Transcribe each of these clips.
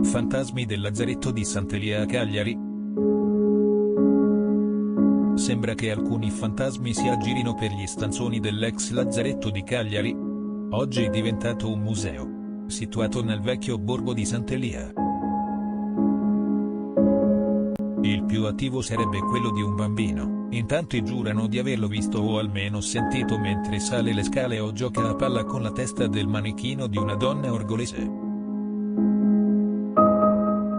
Fantasmi del lazzaretto di Sant'Elia a Cagliari. Sembra che alcuni fantasmi si aggirino per gli stanzoni dell'ex lazzaretto di Cagliari. Oggi è diventato un museo, situato nel vecchio borgo di Sant'Elia. Il più attivo sarebbe quello di un bambino, in tanti giurano di averlo visto o almeno sentito mentre sale le scale o gioca a palla con la testa del manichino di una donna orgolese.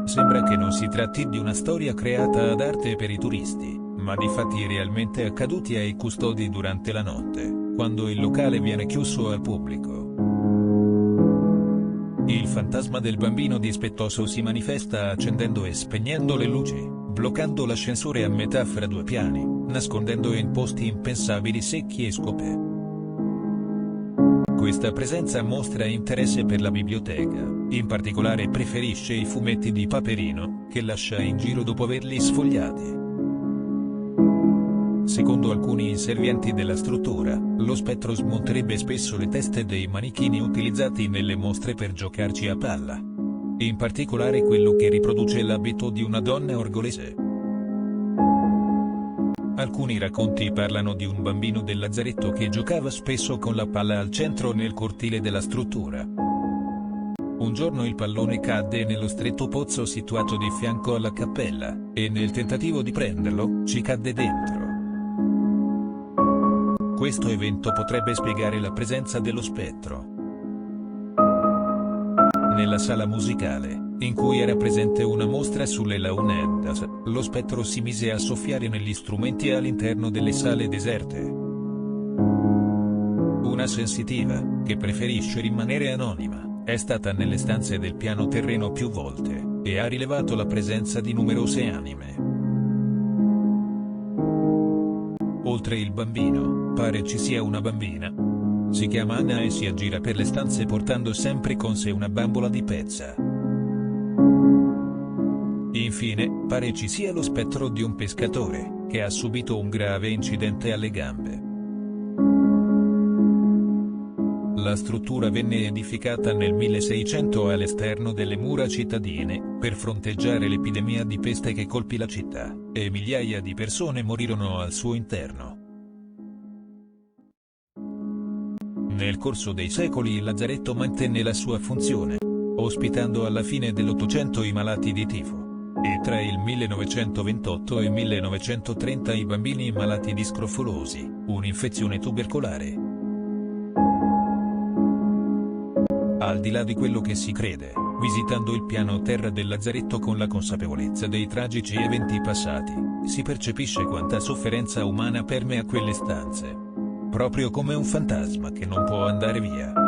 Sembra che non si tratti di una storia creata ad arte per i turisti, ma di fatti realmente accaduti ai custodi durante la notte, quando il locale viene chiuso al pubblico. Il fantasma del bambino dispettoso si manifesta accendendo e spegnendo le luci, bloccando l'ascensore a metà fra due piani, nascondendo in posti impensabili secchi e scope. Questa presenza mostra interesse per la biblioteca, in particolare preferisce i fumetti di Paperino, che lascia in giro dopo averli sfogliati. Secondo alcuni inservienti della struttura, lo spettro smonterebbe spesso le teste dei manichini utilizzati nelle mostre per giocarci a palla. In particolare quello che riproduce l'abito di una donna orgolese. Alcuni racconti parlano di un bambino del lazzaretto che giocava spesso con la palla al centro nel cortile della struttura. Un giorno il pallone cadde nello stretto pozzo situato di fianco alla cappella, e nel tentativo di prenderlo, ci cadde dentro. Questo evento potrebbe spiegare la presenza dello spettro. Nella sala musicale, in cui era presente una mostra sulle launeddas, lo spettro si mise a soffiare negli strumenti all'interno delle sale deserte. Una sensitiva, che preferisce rimanere anonima, è stata nelle stanze del piano terreno più volte, e ha rilevato la presenza di numerose anime. Oltre il bambino, pare ci sia una bambina. Si chiama Anna e si aggira per le stanze portando sempre con sé una bambola di pezza. Infine, pare ci sia lo spettro di un pescatore, che ha subito un grave incidente alle gambe. La struttura venne edificata nel 1600 all'esterno delle mura cittadine, per fronteggiare l'epidemia di peste che colpì la città, e migliaia di persone morirono al suo interno. Nel corso dei secoli il lazzaretto mantenne la sua funzione, ospitando alla fine dell'Ottocento i malati di tifo, e tra il 1928 e il 1930 i bambini malati di scrofolosi, un'infezione tubercolare. Al di là di quello che si crede, visitando il piano terra del lazzaretto con la consapevolezza dei tragici eventi passati, si percepisce quanta sofferenza umana permea quelle stanze. Proprio come un fantasma che non può andare via.